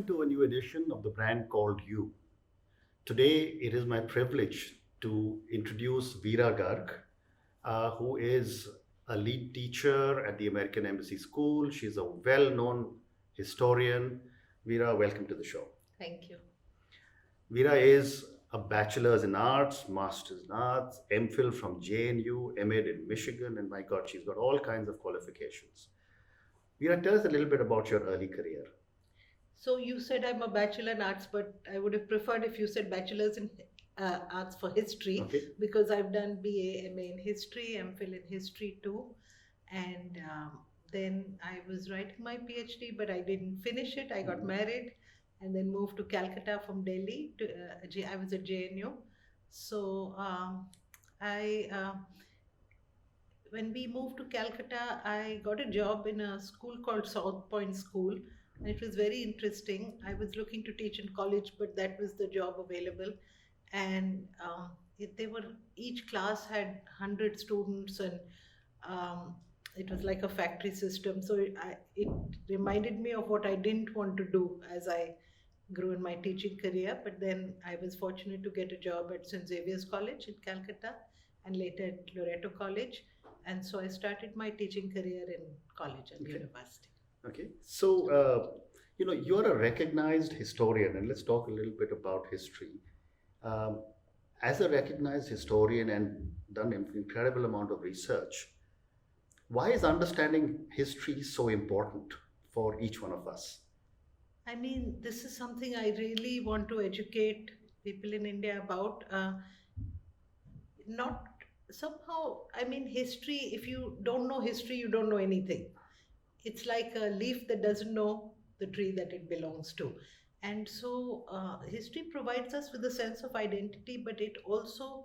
welcome to a new edition of the brand called You. Today, it is my privilege to introduce Veera Garg, who is a lead teacher at the American Embassy School. She's a well known historian. Veera, welcome to the show. Thank you. Veera is a bachelor's in arts, master's in arts, MPhil from JNU, MAd in Michigan, and my God, she's got all kinds of qualifications. Veera, tell us a little bit about your early career. So you said I'm a bachelor in arts, but I would have preferred if you said bachelor's in arts for history, Okay. because I've done BA, MA in history, MPhil in history too, and then I was writing my PhD, but I didn't finish it. I got married, and then moved to Calcutta from Delhi. I was at JNU, so I. When we moved to Calcutta, I got a job in a school called South Point School. And it was very interesting. I was looking to teach in college, but that was the job available. And they were each class had 100 students, and it was like a factory system. So it reminded me of what I didn't want to do as I grew in my teaching career. But then I was fortunate to get a job at St. Xavier's College in Calcutta, and later at Loreto College. And so I started my teaching career in college and Okay. university. Okay. So, you're a recognized historian, and let's talk a little bit about history. Um, as a recognized historian and done an incredible amount of research, why is understanding history so important for each one of us? I mean, this is something I really want to educate people in India about. Not somehow, I mean, history, if you don't know history, you don't know anything. It's like a leaf that doesn't know the tree that it belongs to. And so, history provides us with a sense of identity, but it also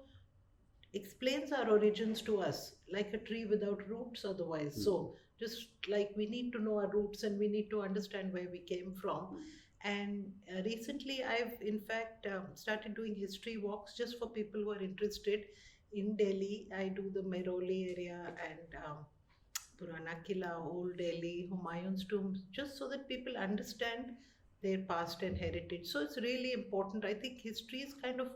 explains our origins to us, like a tree without roots otherwise. So, just like we need to know our roots and we need to understand where we came from. And recently, I've in fact started doing history walks just for people who are interested. In Delhi, I do the Mehrauli area and Purana Killa, Old Delhi, Humayun's tomb, just so that people understand their past and heritage. So it's really important. I think history is kind of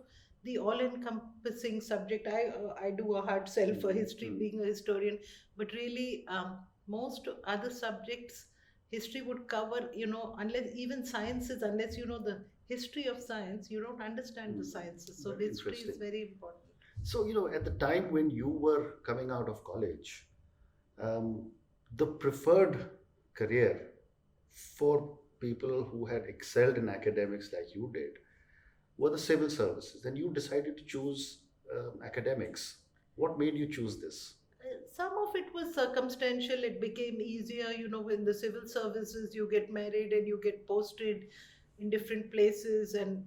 the all-encompassing subject. I do a hard sell for history, being a historian, but really most other subjects history would cover. Unless even sciences, unless you know the history of science, you don't understand the sciences. So Very history is interesting. very important. So, at the time when you were coming out of college, um, the preferred career for people who had excelled in academics like you did were the civil services, and you decided to choose academics. What made you choose this? Some of it was circumstantial. It became easier, when the civil services, you get married and you get posted in different places. And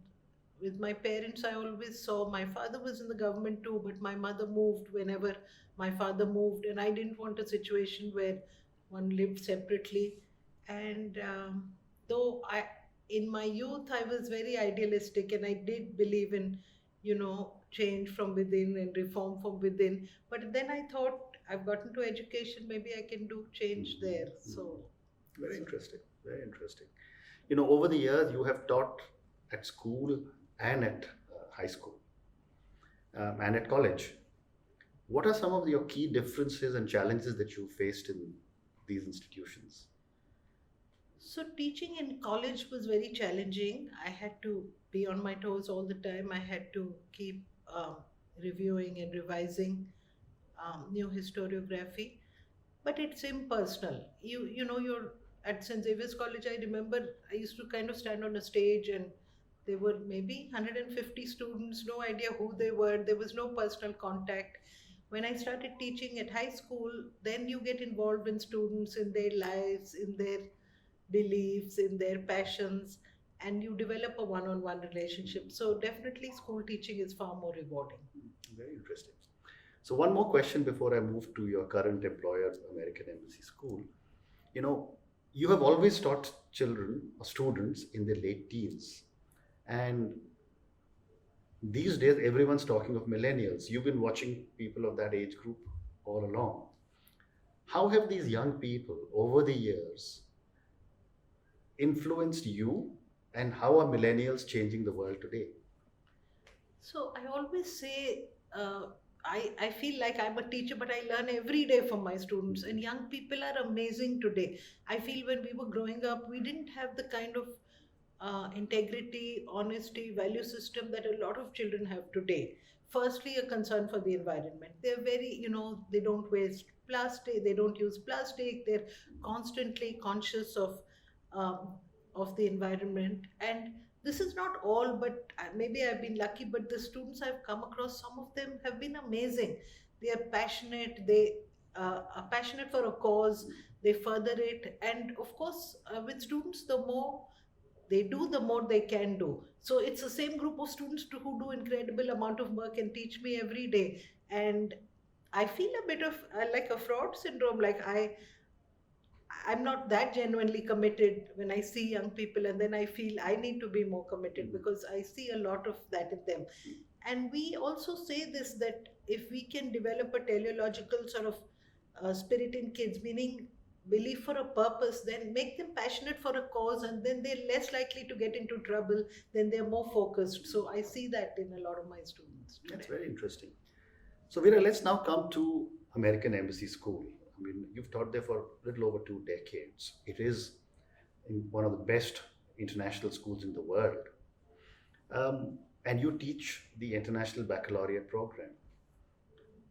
with my parents, I always saw my father was in the government too, but my mother moved whenever my father moved, and I didn't want a situation where one lived separately. And though in my youth, I was very idealistic, and I did believe in, change from within and reform from within. But then I thought, I've gotten to education, maybe I can do change there. Very So interesting. Very interesting. Over the years, you have taught at school and at high school and at college. What are some of your key differences and challenges that you faced in these institutions? So teaching in college was very challenging. I had to be on my toes all the time. I had to keep reviewing and revising new historiography, but it's impersonal. You're at St. Xavier's College. I remember I used to kind of stand on a stage, and there were maybe 150 students, no idea who they were. There was no personal contact. When I started teaching at high school, then you get involved in students, in their lives, in their beliefs, in their passions, and you develop a one on one relationship. So, definitely, school teaching is far more rewarding. Very interesting. So, one more question before I move to your current employer, American Embassy School. You know, you have always taught children or students in their late teens, and these days everyone's talking of millennials. You've been watching people of that age group all along. How have these young people over the years influenced you And how are millennials changing the world today? So I always say, I feel like I'm a teacher, but I learn every day from my students. And young people are amazing today. I feel when we were growing up, we didn't have the kind of integrity, honesty, value system that a lot of children have today. Firstly, a concern for the environment. They're very, they don't waste plastic, they don't use plastic, they're constantly conscious um, of the environment. And this is not all, but maybe I've been lucky, but the students I've come across, some of them have been amazing. They are passionate, they are passionate for a cause, they further it. And of course, with students, the more they do, the more they can do. So it's the same group of students who do incredible amount of work and teach me every day. And I feel a bit of like a fraud syndrome. Like I'm not that genuinely committed when I see young people, and then I feel I need to be more committed because I see a lot of that in them. And we also say this, that if we can develop a teleological sort of spirit in kids, meaning belief for a purpose, then make them passionate for a cause, and then they're less likely to get into trouble, then they're more focused. So I see that in a lot of my students That's today. very interesting. So, Veera, let's now come to American Embassy School. I mean, you've taught there for a little over 2 decades. It is in one of the best international schools in the world. And you teach the International Baccalaureate program.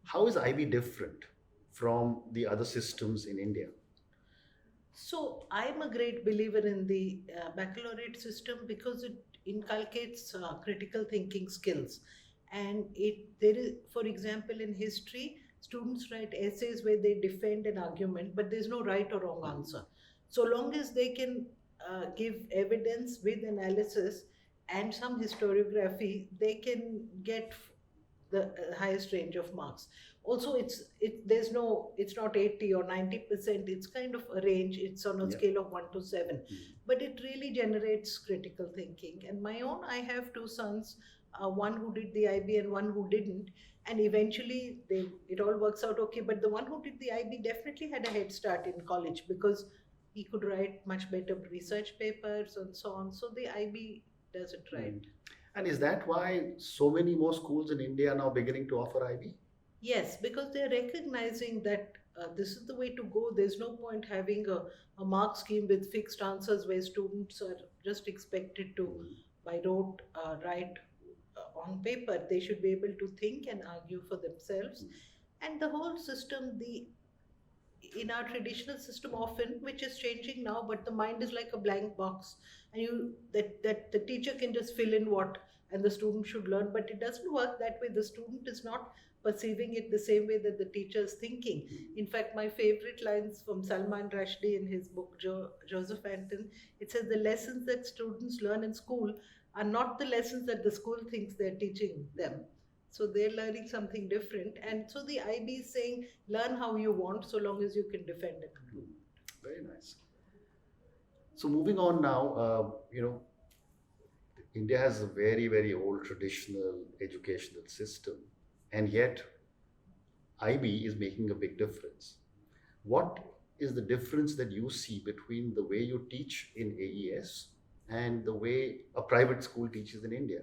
How is IB different from the other systems in India? So I'm a great believer in the baccalaureate system because it inculcates critical thinking skills, and it there is, for example, in history, students write essays where they defend an argument, but there's no right or wrong answer. So long as they can give evidence with analysis and some historiography, they can get the highest range of marks. Also, there's no, it's not 80 or 90%, it's kind of a range, it's on a Yeah. scale of 1 to 7, Mhm. but it really generates critical thinking. And my own, I have two sons, one who did the IB and one who didn't, and eventually it all works out okay. But the one who did the IB definitely had a head start in college because he could write much better research papers and so on. So the IB does it right. Mm. And is that why so many more schools in India are now beginning to offer IB? Yes, because they're recognizing that this is the way to go. There's no point having a mark scheme with fixed answers where students are just expected to, by rote, write on paper. They should be able to think and argue for themselves. And the whole system, the in our traditional system often, which is changing now, but the mind is like a blank box, and that the teacher can just fill in what and the student should learn, but it doesn't work that way. The student is not perceiving it the same way that the teacher is thinking. In fact, my favorite lines from Salman Rushdie in his book Joseph Anton, it says the lessons that students learn in school are not the lessons that the school thinks they're teaching them. So they're learning something different. And so the IB is saying, learn how you want so long as you can defend it. Mm. Very nice. So moving on now, India has a very, very old traditional educational system, and yet IB is making a big difference. What is the difference that you see between the way you teach in AES and the way a private school teaches in India?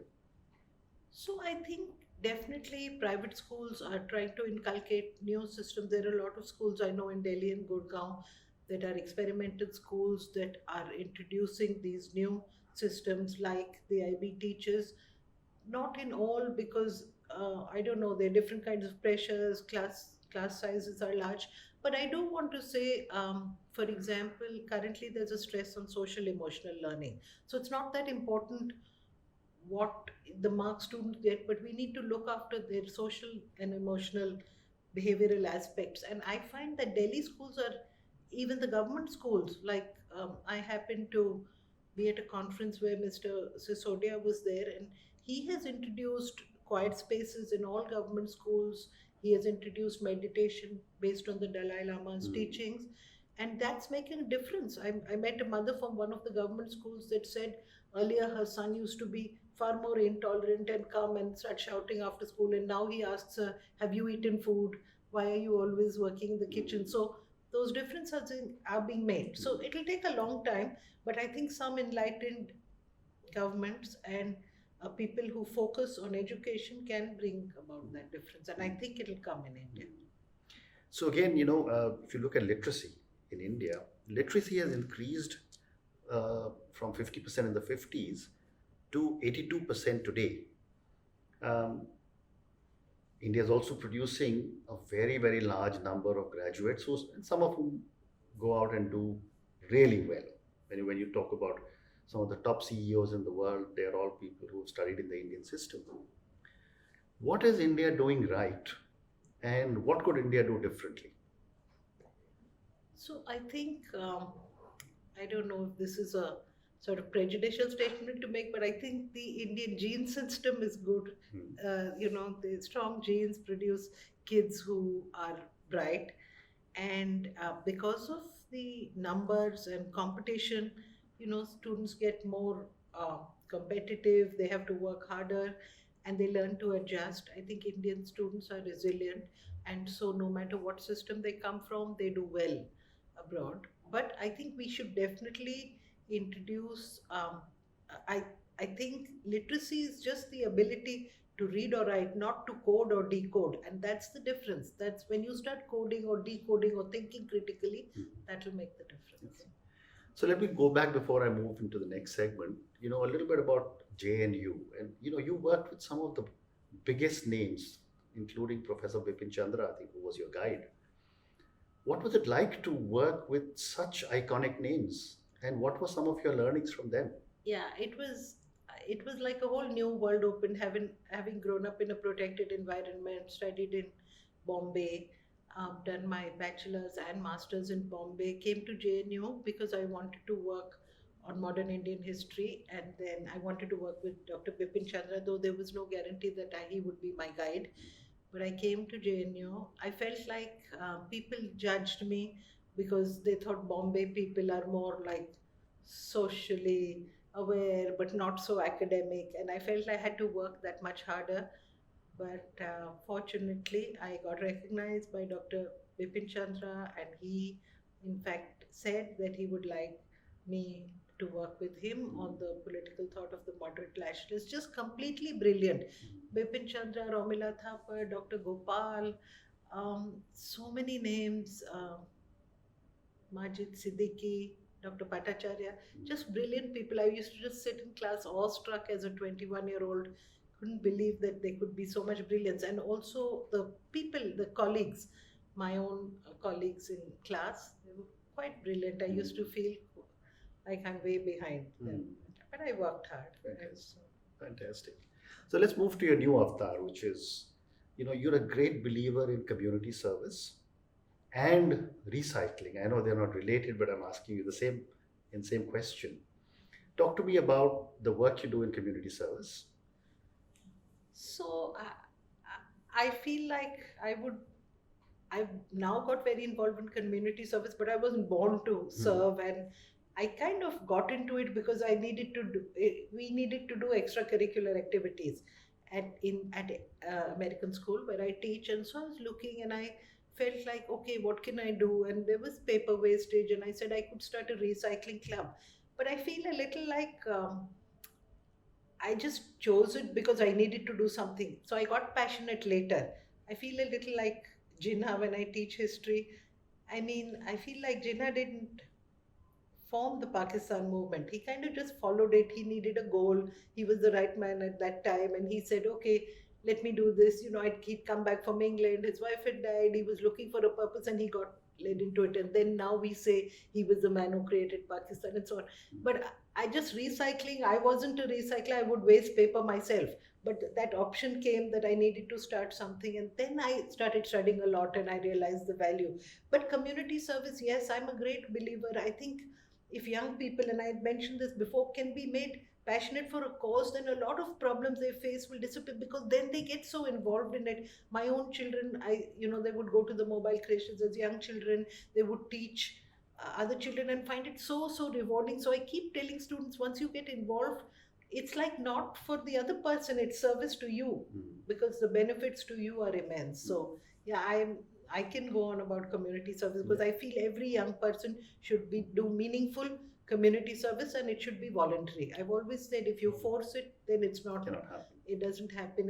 So I think definitely private schools are trying to inculcate new systems. There are a lot of schools I know in Delhi and Gurgaon that are experimental schools that are introducing these new systems like the IB teachers. Not in all, because I don't know, there are different kinds of pressures, class sizes are large. But I do want to say, for example, currently there's a stress on social emotional learning. So it's not that important what the mark students get, but we need to look after their social and emotional behavioral aspects. And I find that Delhi schools are, even the government schools, like I happened to be at a conference where Mr. Sisodia was there, and he has introduced quiet spaces in all government schools. He has introduced meditation based on the Dalai Lama's Mm. teachings, and that's making a difference. I met a mother from one of the government schools that said earlier her son used to be far more intolerant and come and start shouting after school, and now he asks her, have you eaten food? Why are you always working in the kitchen? So those differences are being made. So it'll take a long time, but I think some enlightened governments and people who focus on education can bring about that difference. And I think it'll come in India. So again, if you look at literacy in India, literacy has increased from 50% in the 50s to 82% today. Um, India is also producing a very, very large number of graduates, and some of whom go out and do really well. When you talk about some of the top CEOs in the world, they are all people who have studied in the Indian system. What is India doing right, and what could India do differently? So I think I don't know if this is a sort of prejudicial statement to make, but I think the Indian gene system is good. Hmm. The strong genes produce kids who are bright, and because of the numbers and competition, students get more competitive. They have to work harder, and they learn to adjust. I think Indian students are resilient, and so no matter what system they come from, they do well abroad. But I think we should definitely introduce. I I think literacy is just the ability to read or write, not to code or decode, and that's the difference. That's when you start coding or decoding or thinking critically, that will make the difference. So let me go back before I move into the next segment. A little bit about JNU, and you worked with some of the biggest names, including Professor Bipin Chandra, I think, who was your guide. What was it like to work with such iconic names, and what were some of your learnings from them? Yeah, it was like a whole new world open, having grown up in a protected environment, studied in Bombay, done my bachelor's and master's in Bombay, came to JNU because I wanted to work on modern Indian history, and then I wanted to work with Dr. Bipin Chandra, though there was no guarantee that he would be my guide. But I came to JNU. I felt like people judged me because they thought Bombay people are more like socially aware but not so academic, and I felt I had to work that much harder. But fortunately, I got recognized by Dr. Bipin Chandra, and he, in fact, said that he would like me to work with him on the political thought of the moderate nationalists. Just completely brilliant. Bipin Chandra, Romila Thapar, Dr. Gopal, so many names, Majid Siddiqui, Dr. Bhattacharya, just brilliant people. I used to just sit in class awestruck as a 21-year-old, couldn't believe that there could be so much brilliance. And also the people, the colleagues, my own colleagues in class, they were quite brilliant. I used to feel like I'm way behind them. But I worked hard. Fantastic. Fantastic. So let's move to your new avatar, which is, you're a great believer in community service and recycling. I know they're not related, but I'm asking you the same question. Talk to me about the work you do in community service. So I feel like I've now got very involved in community service, but I wasn't born to serve, and I kind of got into it because I needed to do. We needed to do extracurricular activities at American school where I teach, and so I was looking, and I felt like, okay, what can I do? And there was paper wastage, and I said I could start a recycling club, but I feel a little like. I just chose it because I needed to do something. So I got passionate later. I feel a little like Jinnah when I teach history. I mean, I feel like Jinnah didn't form the Pakistan movement. He kind of just followed it. He needed a goal. He was the right man at that time. And he said, okay, let me do this. He'd come back from England. His wife had died. He was looking for a purpose and he got led into it. And then now we say he was the man who created Pakistan and so on. But I just recycling, I wasn't a recycler. I would waste paper myself. But that option came that I needed to start something. And then I started studying a lot and I realized the value. But community service, yes, I'm a great believer. I think if young people, and I had mentioned this before, can be made passionate for a cause, then a lot of problems they face will disappear because then they get so involved in it. My own children, they would go to the mobile creches as young children. They would teach other children and find it so rewarding. So I keep telling students, once you get involved, it's like not for the other person, it's service to you because the benefits to you are immense. So yeah, I can go on about community service because I feel every young person should be do meaningful community service, and it should be voluntary. I've always said if you force it, then it's not. Cannot happen. It doesn't happen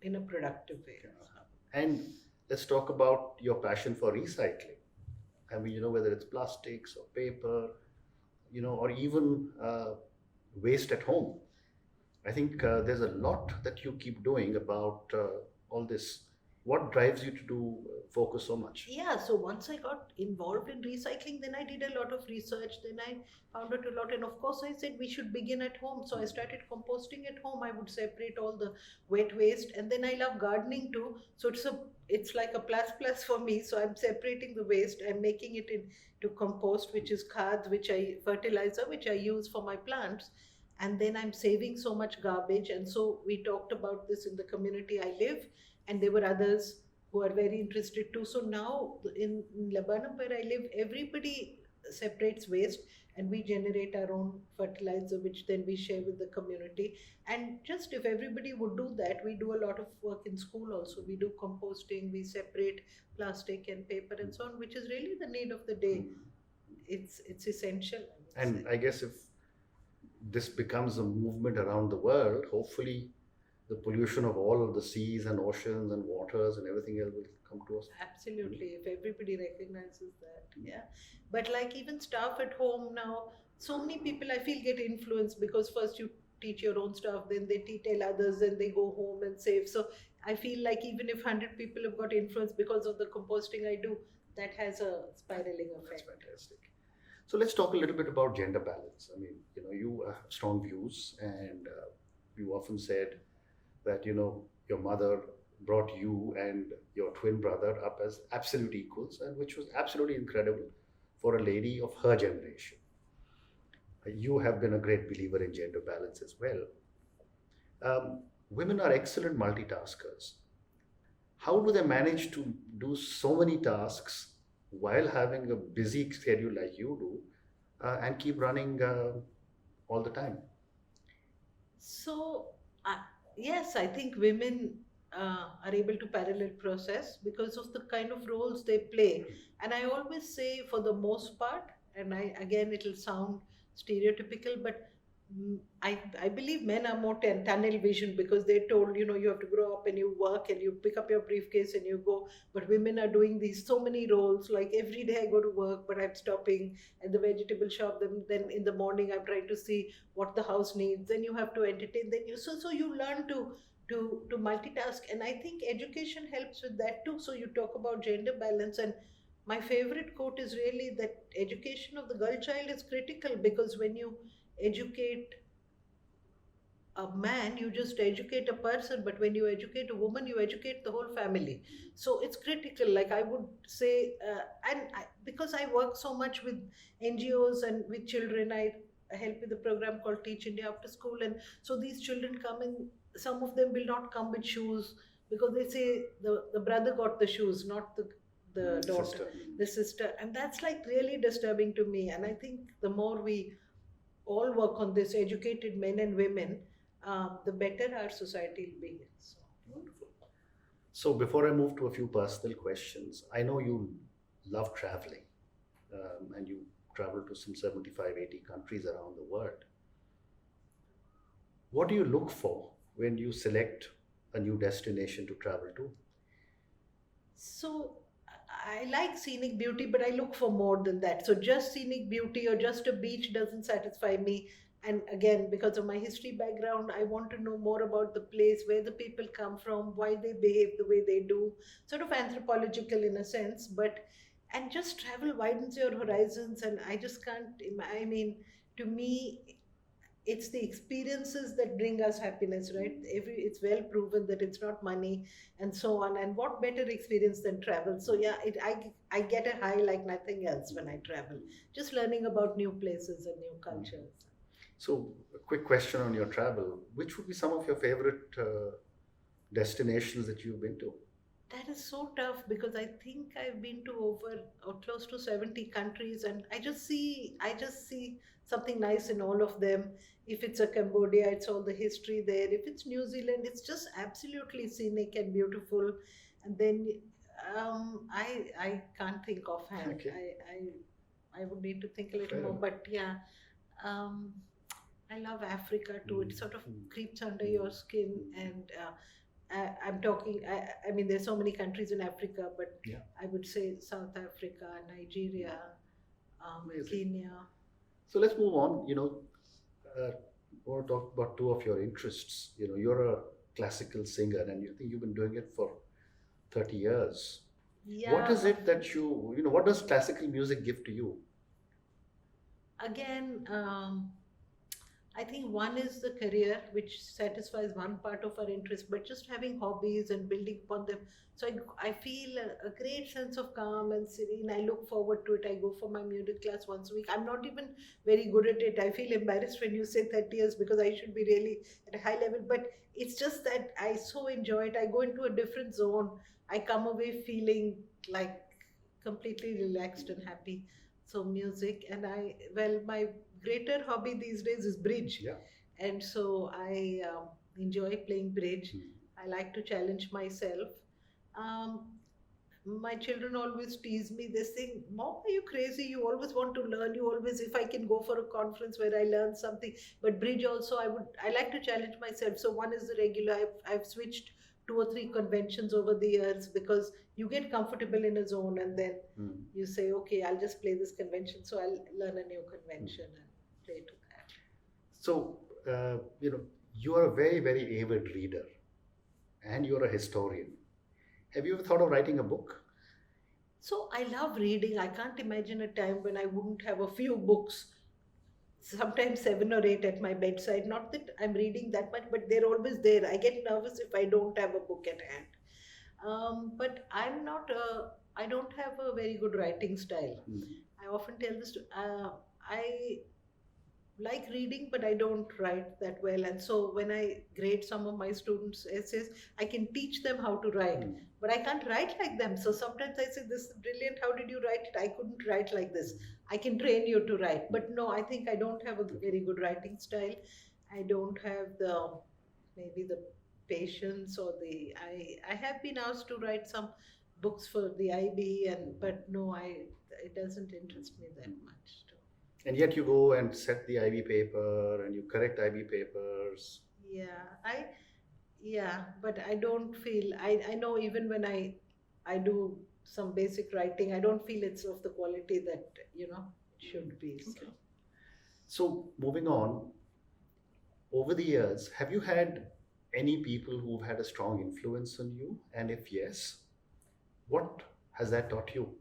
in a productive way. Cannot happen. And let's talk about your passion for recycling. I mean, whether it's plastics or paper, or even waste at home. I think there's a lot that you keep doing about all this. What drives you to do focus so much? Yeah, so once I got involved in recycling, then I did a lot of research. Then I found out a lot, and of course, I said we should begin at home. So I started composting at home. I would separate all the wet waste, and then I love gardening too. So it's like a plus plus for me. So I'm separating the waste. I'm making it into compost, which is khads, fertilizer, which I use for my plants. And then I'm saving so much garbage. And so we talked about this in the community I live, and there were others who are very interested too. So now in Lebanon, where I live, everybody separates waste, and we generate our own fertilizer, which then we share with the community. And just if everybody would do that, we do a lot of work in school also. We do composting, we separate plastic and paper and so on, which is really the need of the day. It's essential, I would And say. I guess if this becomes a movement around the world, hopefully the pollution of all of the seas and oceans and waters and everything else will come to us. Absolutely, if everybody recognizes that, yeah. But like even staff at home now, so many people I feel get influenced because first you teach your own staff, then tell others, then they go home and save. So I feel like even if 100 people have got influenced because of the composting I do, that has a spiraling That's effect. fantastic. So let's talk a little bit about gender balance. I mean, you have strong views, and you often said that your mother brought you and your twin brother up as absolute equals, and which was absolutely incredible for a lady of her generation. You have been a great believer in gender balance as well. Women are excellent multitaskers. How do they manage to do so many tasks while having a busy schedule like you do, and keep running all the time? So, uh, yes, I think women are able to parallel process because of the kind of roles they play. And I always say, for the most part, and again, it'll sound stereotypical, but I believe men are more tunnel vision because they're told, you have to grow up and you work and you pick up your briefcase and you go. But women are doing these so many roles. Like every day I go to work, but I'm stopping at the vegetable shop. Then in the morning I'm trying to see what the house needs. Then you have to entertain. So you learn to multitask, and I think education helps with that too. So you talk about gender balance, and my favorite quote is really that education of the girl child is critical because when you educate a man, you just educate a person, but when you educate a woman, you educate the whole family. So it's critical. Like I would say, because I work so much with NGOs and with children, I help with a program called Teach India After School, and so these children come in. Some of them will not come with shoes because they say the brother got the shoes, not the daughter, Sister. the sister, and that's like really disturbing to me. And I think the more we all work on this, educated men and women, the better our society will be. So, Wonderful. So before I move to a few personal questions, I know you love traveling, and you travel to some 75, 80 countries around the world. What do you look for when you select a new destination to travel to? so I like scenic beauty, but I look for more than that. So just scenic beauty or just a beach doesn't satisfy me. And again, because of my history background, I want to know more about the place, where the people come from, why they behave the way they do, sort of anthropological in a sense. But and just travel widens your horizons, and I just can't. I mean, to me, it's the experiences that bring us happiness, right? It's well proven that it's not money and so on. And what better experience than travel? So yeah, I get a high like nothing else when I travel, just learning about new places and new cultures. So, a quick question on your travel. Which would be some of your favorite destinations that you've been to? That is so tough because I think I've been to over or close to 70 countries, and I just see something nice in all of them. If it's a Cambodia, it's all the history there. If it's New Zealand, it's just absolutely scenic and beautiful. And then I can't think offhand. Okay, I would need to think a little fair more, enough. but yeah, um, I love Africa too. It Mm, sort of mm, creeps under mm, your skin, mm. and I'm talking. I mean, there's so many countries in Africa, but Yeah, I would say South Africa, mm, Nigeria, amazing. Kenya. So let's move on. I want to talk about two of your interests. You're a classical singer, and you think you've been doing it for 30 years. What Yeah, is it that what does classical music give to you? again, I think one is the career, which satisfies one part of our interest, but just having hobbies and building upon them. So I feel a great sense of calm and serene. I look forward to it. I go for my music class once a week. I'm not even very good at it. I feel embarrassed when you say 30 years because I should be really at a high level. But it's just that I so enjoy it. I go into a different zone. I come away feeling like completely relaxed and happy. So music, and my greater hobby these days is bridge, Yeah. and so I enjoy playing bridge. Mm. I like to challenge myself. Um, my children always tease me. They say, "Mom, are you crazy? You always want to learn. You always, if I can go for a conference where I learn something, but bridge also, I like to challenge myself." So one is the regular. I've switched two or three conventions over the years because you get comfortable in a zone, and then Mm. you say, "Okay, I'll just play this convention." So I'll learn a new Mm. convention and play to that. So, you are a very, very avid reader and you're a historian. Have you ever thought of writing a book? So I love reading. I can't imagine a time when I wouldn't have a few books, sometimes seven or eight at my bedside. Not that I'm reading that much, but they're always there. I get nervous if I don't have a book at hand. But I don't have a very good writing style. Mm. I often tell this to, I like reading, but I don't write that well. And so when I grade some of my students' essays, I can teach them how to write, Mm. but I can't write like them. So sometimes I say, "This is brilliant. How did you write it? I couldn't write like this. I can train you to write." But no, I think I don't have a very good writing style. I don't have maybe the patience or I have been asked to write some books for the IB, and but no, I it doesn't interest me that much. And yet you go and set the IB paper and you correct IB papers. Yeah, yeah, but I don't feel I know even when I do some basic writing, I don't feel it's of the quality that it should be. So Okay. So, moving on, over the years, have you had any people who've had a strong influence on you? And if yes, what has that taught you?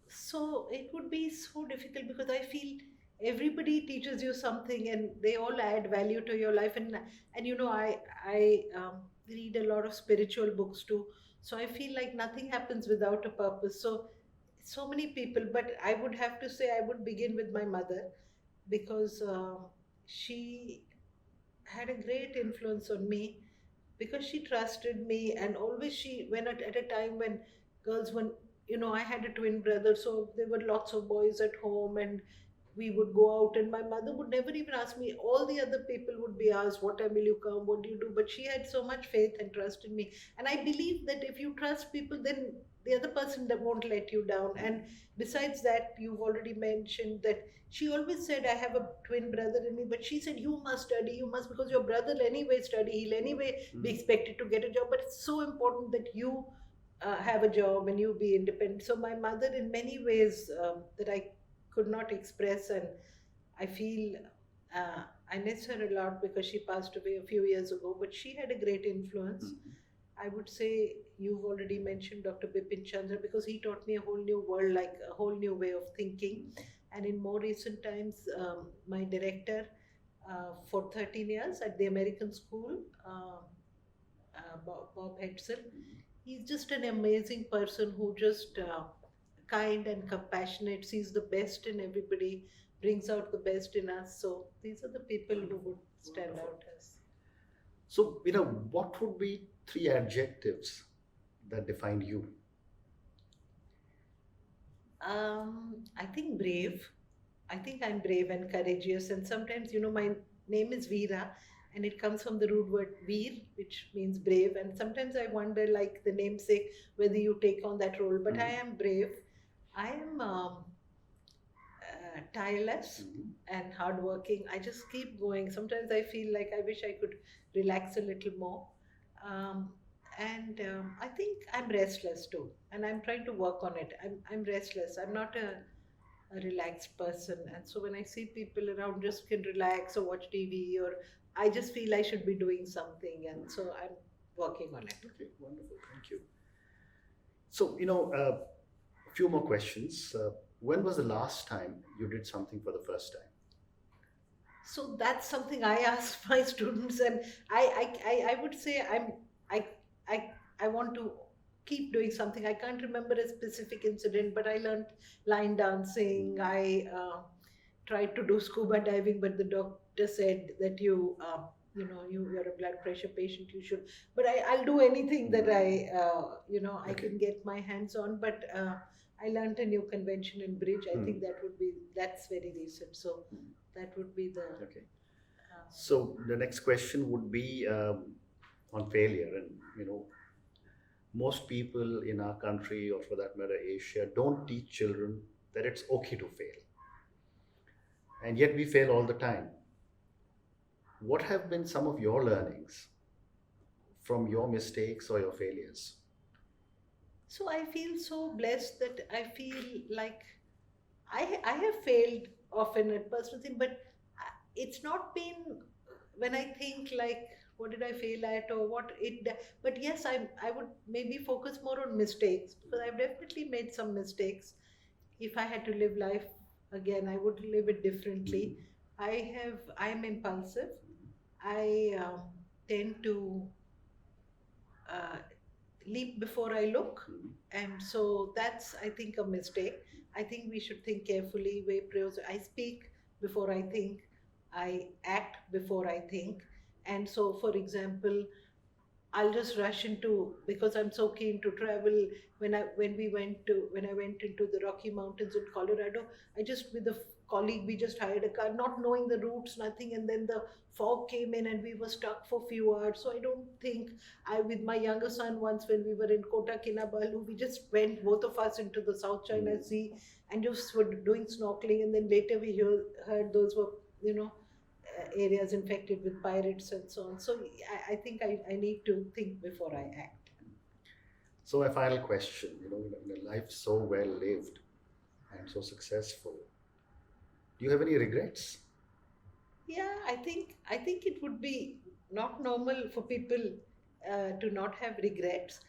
so it would be so difficult because I feel everybody teaches you something and they all add value to your life, and I read a lot of spiritual books too. So I feel like nothing happens without a purpose. So many people, but I would have to say I would begin with my mother because she had a great influence on me because she trusted me, and always she when at a time when girls when I had a twin brother, so there were lots of boys at home, and we would go out, and my mother would never even ask me. All the other people would be asked, "What time will you come? What do you do?" But she had so much faith and trust in me, and I believe that if you trust people, then the other person that won't let you down. And besides that, you've already mentioned that she always said, "I have a twin brother in me," but she said, "You must study, you must, because your brother anyway study, he'll anyway be Mm. expected to get a job, but it's so important that you have a job and you be independent." So my mother, in many ways, that I could not express, and I feel I miss her a lot because she passed away a few years ago. But she had a great influence. Mhm. I would say you've already mentioned Dr. Bipin Chandra because he taught me a whole new world, like a whole new way of thinking. And in more recent times, my director for 13 years at the American School, Bob Hetzel, Mhm. he's just an amazing person who just kind and compassionate, sees the best in everybody, brings out the best in us. So these are the people who Wonderful. would stand Wonderful. out as. So, what would be three adjectives that define you? I think brave. I think I'm brave and courageous. And sometimes, my name is Veera, and it comes from the root word veer, which means brave. And sometimes I wonder, like the namesake, whether you take on that role. But I am brave. I am tireless and hardworking. I just keep going. Sometimes I feel like I wish I could relax a little more. Um, and I think I'm restless too, and I'm trying to work on it. I'm restless. I'm not a relaxed person, and so when I see people around just can relax or watch TV, or I just feel I should be doing something, and so I'm working on it. Okay, wonderful. Thank you. So, a few more questions. When was the last time you did something for the first time? So that's something I ask my students, and I would say I I I want to keep doing something. I can't remember a specific incident, but I learned line dancing. I tried to do scuba diving, but the doctor said that you're a blood pressure patient. You should. But I'll do anything that I Okay. can get my hands on. But I learned a new convention in bridge. I think that's very recent. So that would be the. Okay. So the next question would be on failure, and most people in our country, or for that matter, Asia, don't teach children that it's okay to fail, and yet we fail all the time. What have been some of your learnings from your mistakes or your failures? So I feel so blessed that I feel like I have failed often at personal thing, but it's not been when I think like what did I fail at or what it. But yes, I would maybe focus more on mistakes because I've definitely made some mistakes. If I had to live life again, I would live it differently. I'm impulsive. I tend to uh, leap before I look, and so that's I think a mistake. I think we should think carefully. I speak before I think. I act before I think, and so for example, I'll just rush into because I'm so keen to travel. When I went into the Rocky Mountains in Colorado, I just with a colleague we just hired a car, not knowing the routes, nothing, and then the fog came in and we were stuck for few hours. So I don't think I with my younger son once when we were in Kota Kinabalu, we just went both of us into the South China Sea and just were doing snorkeling, and then later heard those were you know areas infected with pirates and so on. So I think I need to think before I act. So my final question, in a life so well lived and so successful, do you have any regrets? Yeah, I think it would be not normal for people to not have regrets.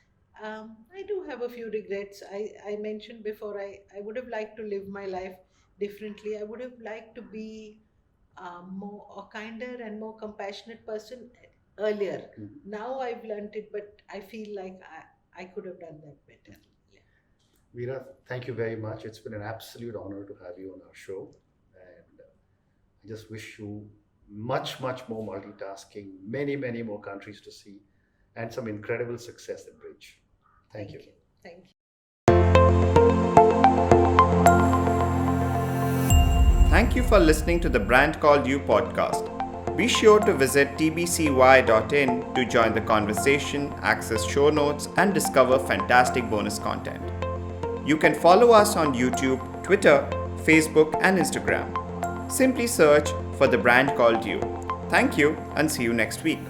I do have a few regrets. I mentioned before I would have liked to live my life differently. I would have liked to be more a kinder and more compassionate person earlier. Mhm. Now I've learned it, but I feel like I could have done that better. Yeah. Veera, thank you very much. It's been an absolute honor to have you on our show. And I just wish you much, much more multitasking, many, many more countries to see, and some incredible success at Bridge. Thank you. Thank you. Thank you for listening to the Brand Called You podcast. Be sure to visit tbcy.in to join the conversation, access show notes, and discover fantastic bonus content. You can follow us on YouTube, Twitter, Facebook, and Instagram. Simply search for the Brand Called You. Thank you and see you next week.